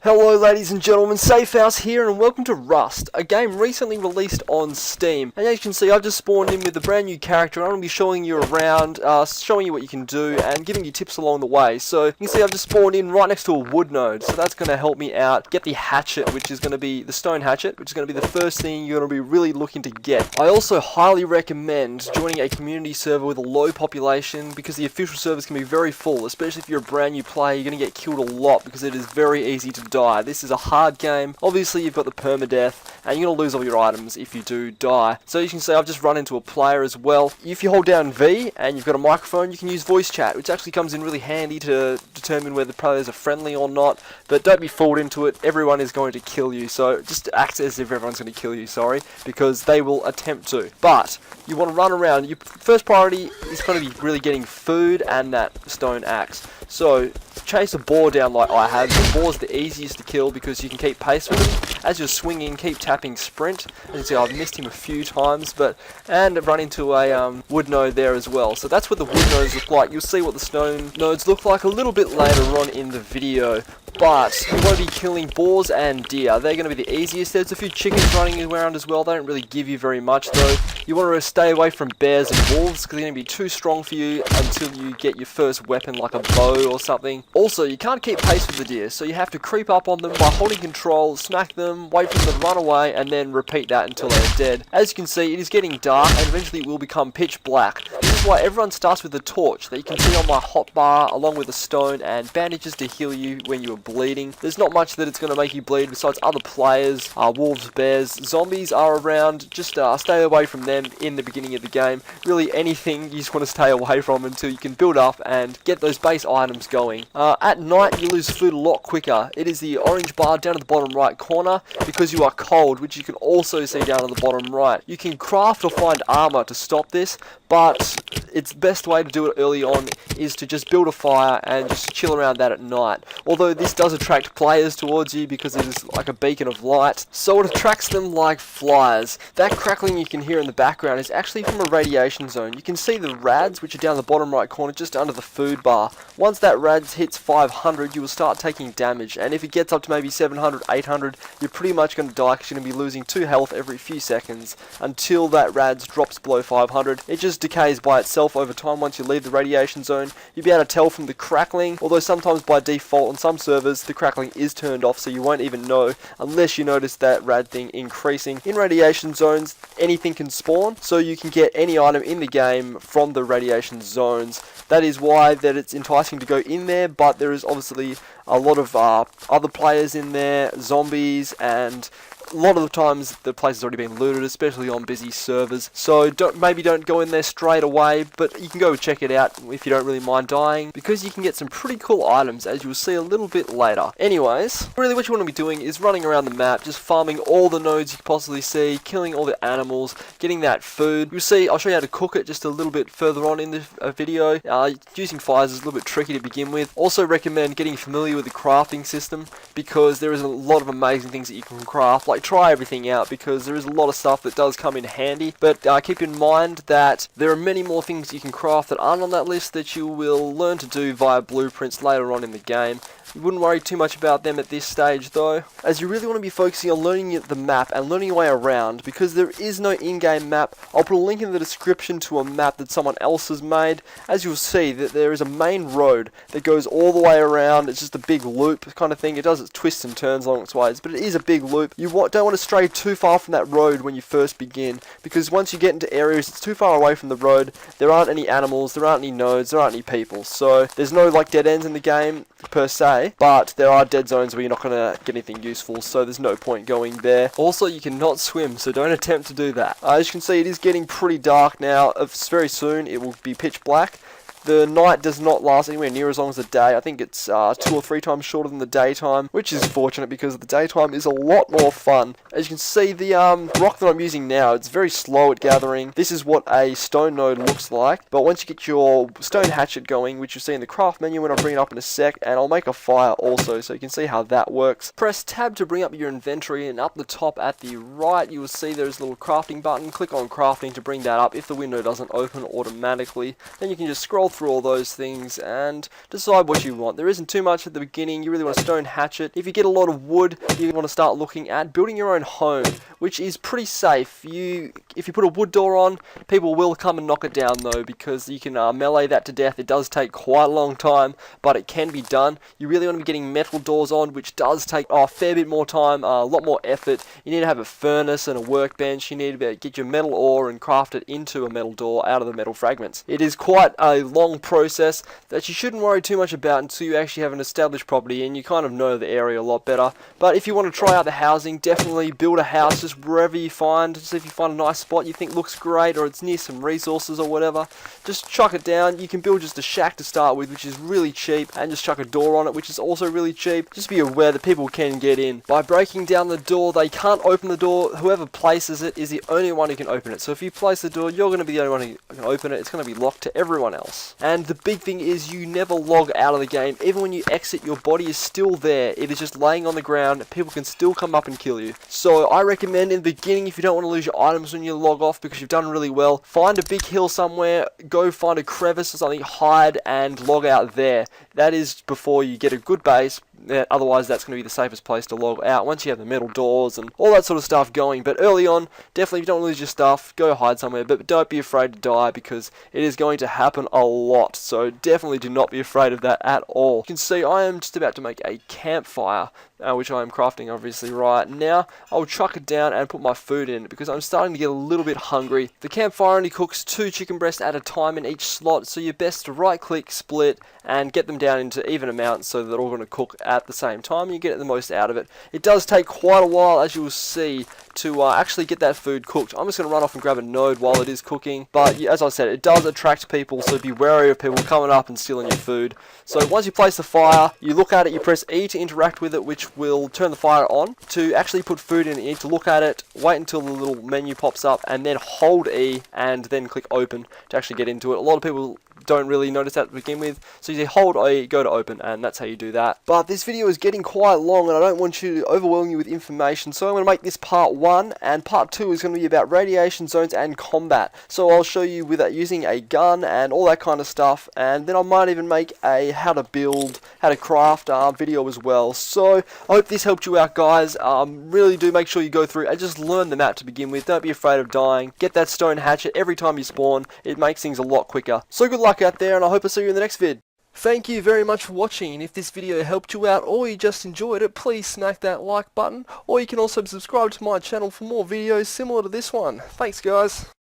Hello ladies and gentlemen, Safehouse here and welcome to Rust, a game recently released on Steam. And as you can see, I've just spawned in with a brand new character and I'm going to be showing you around, showing you what you can do and giving you tips along the way. So you can see I've just spawned in right next to a wood node, so that's going to help me out get the hatchet, which is going to be the stone hatchet, which is going to be the first thing you're going to be really looking to get. I also highly recommend joining a community server with a low population because the official servers can be very full, especially if you're a brand new player. You're going to get killed a lot because it is very easy to die. This is a hard game. Obviously you've got the permadeath and you're going to lose all your items if you do die. So you can see I've just run into a player as well. If you hold down V and you've got a microphone, you can use voice chat, which actually comes in really handy to determine whether players are friendly or not. But don't be fooled into it. Everyone is going to kill you. So just act as if everyone's going to kill you, because they will attempt to. But you want to run around. Your first priority is going to be really getting food and that stone axe. So chase a boar down like I have. The boar's the easiest to kill because you can keep pace with him. As you're swinging, keep tapping sprint. As you can see, I've missed him a few times, and run into a wood node there as well. So that's what the wood nodes look like. You'll see what the stone nodes look like a little bit later on in the video. But you want to be killing boars and deer. They're going to be the easiest. There's a few chickens running around as well. They don't really give you very much though. You want to stay away from bears and wolves because they're going to be too strong for you until you get your first weapon like a bow or something. Also, you can't keep pace with the deer, so you have to creep up on them by holding control, smack them, wait for them to run away, and then repeat that until they're dead. As you can see, it is getting dark and eventually it will become pitch black. This is why everyone starts with a torch that you can see on my hotbar, along with a stone and bandages to heal you when you are bleeding. There's not much that it's going to make you bleed besides other players, wolves, bears, zombies are around. Just stay away from them in the beginning of the game. Really anything you just want to stay away from until you can build up and get those base items going. At night you lose food a lot quicker. It is the orange bar down at the bottom right corner because you are cold, which you can also see down at the bottom right. You can craft or find armor to stop this, but its best way to do it early on is to just build a fire and just chill around that at night. Although this does attract players towards you because it is like a beacon of light, so it attracts them like flies. That crackling you can hear in the background is actually from a radiation zone. You can see the rads, which are down the bottom right corner just under the food bar. Once that rads hits 500, you will start taking damage, and if it gets up to maybe 700, 800, you're pretty much going to die because you're going to be losing 2 health every few seconds until that rads drops below 500. It just decays by itself over time once you leave the radiation zone. You'll be able to tell from the crackling, although sometimes by default on some servers the crackling is turned off, so you won't even know unless you notice that rad thing increasing. In radiation zones, anything can spawn, so you can get any item in the game from the radiation zones. That is why that it's enticing to go in there, but there is obviously a lot of other players in there, zombies, and a lot of the times the place has already been looted, especially on busy servers. So maybe don't go in there straight away, but you can go check it out if you don't really mind dying, because you can get some pretty cool items, as you'll see a little bit later. Anyways, really what you want to be doing is running around the map, just farming all the nodes you can possibly see, killing all the animals, getting that food. You'll see, I'll show you how to cook it just a little bit further on in the video. Using fires is a little bit tricky to begin with. Also recommend getting familiar with the crafting system, because there is a lot of amazing things that you can craft. Like, try everything out because there is a lot of stuff that does come in handy, but keep in mind that there are many more things you can craft that aren't on that list that you will learn to do via blueprints later on in the game. You wouldn't worry too much about them at this stage though, as you really want to be focusing on learning the map and learning your way around, because there is no in-game map. I'll put a link in the description to a map that someone else has made. As you'll see, that there is a main road that goes all the way around. It's just a big loop kind of thing. It does its twists and turns along its ways, but it is a big loop. You don't want to stray too far from that road when you first begin, because once you get into areas that's too far away from the road, there aren't any animals, there aren't any nodes, there aren't any people. So there's no like dead ends in the game per se, but there are dead zones where you're not going to get anything useful, so there's no point going there. Also, you cannot swim, so don't attempt to do that. As you can see, it is getting pretty dark now. Very soon it will be pitch black. The night does not last anywhere near as long as the day. I think it's 2 or 3 times shorter than the daytime, which is fortunate because the daytime is a lot more fun. As you can see, the rock that I'm using now, it's very slow at gathering. This is what a stone node looks like, but once you get your stone hatchet going, which you'll see in the craft menu when I bring it up in a sec, and I'll make a fire also so you can see how that works. Press tab to bring up your inventory, and up the top at the right you will see there's a little crafting button. Click on crafting to bring that up if the window doesn't open automatically. Then you can just scroll through all those things and decide what you want. There isn't too much at the beginning. You really want a stone hatchet. If you get a lot of wood, you want to start looking at building your own home, which is pretty safe. If you put a wood door on, people will come and knock it down though, because you can melee that to death. It does take quite a long time, but it can be done. You really want to be getting metal doors on, which does take a fair bit more time, a lot more effort. You need to have a furnace and a workbench. You need to get your metal ore and craft it into a metal door out of the metal fragments. It is quite a long process that you shouldn't worry too much about until you actually have an established property and you kind of know the area a lot better. But if you want to try out the housing, definitely build a house just wherever you find. Just if you find a nice spot you think looks great, or it's near some resources or whatever, just chuck it down. You can build just a shack to start with, which is really cheap, and just chuck a door on it, which is also really cheap. Just be aware that people can get in. By breaking down the door, they can't open the door. Whoever places it is the only one who can open it. So if you place the door, you're going to be the only one who can open it. It's going to be locked to everyone else. And the big thing is you never log out of the game. Even when you exit, your body is still there. It is just laying on the ground. People can still come up and kill you. So I recommend in the beginning, if you don't want to lose your items when you log off because you've done really well, find a big hill somewhere, go find a crevice or something, hide and log out there. That is before you get a good base. Otherwise that's going to be the safest place to log out once you have the metal doors and all that sort of stuff going. But early on, definitely if you don't lose your stuff, go hide somewhere, but don't be afraid to die because it is going to happen a lot. So definitely do not be afraid of that at all. You can see I am just about to make a campfire, which I am crafting obviously right now. I'll chuck it down and put my food in because I'm starting to get a little bit hungry. The campfire only cooks 2 chicken breasts at a time in each slot, so you're best to right click, split, and get them down into even amounts so they're all going to cook at the same time and you get the most out of it. It does take quite a while, as you will see, to actually get that food cooked. I'm just going to run off and grab a node while it is cooking, but as I said, it does attract people, so be wary of people coming up and stealing your food. So once you place the fire, you look at it, you press E to interact with it, which will turn the fire on. To actually put food in, you need to look at it, wait until the little menu pops up, and then hold E and then click open to actually get into it. A lot of people don't really notice that to begin with, so you hold E, go to open, and that's how you do that. But this video is getting quite long and I don't want you to overwhelm you with information, so I'm going to make this part 1, and part 2 is going to be about radiation zones and combat. So I'll show you with using a gun and all that kind of stuff, and then I might even make a how to build, how to craft video as well. So I hope this helped you out, guys. Really do make sure you go through and just learn the map to begin with. Don't be afraid of dying. Get that stone hatchet every time you spawn. It makes things a lot quicker. So good luck out there, and I hope I see you in the next vid. Thank you very much for watching, and if this video helped you out or you just enjoyed it, please smack that like button, or you can also subscribe to my channel for more videos similar to this one. Thanks guys.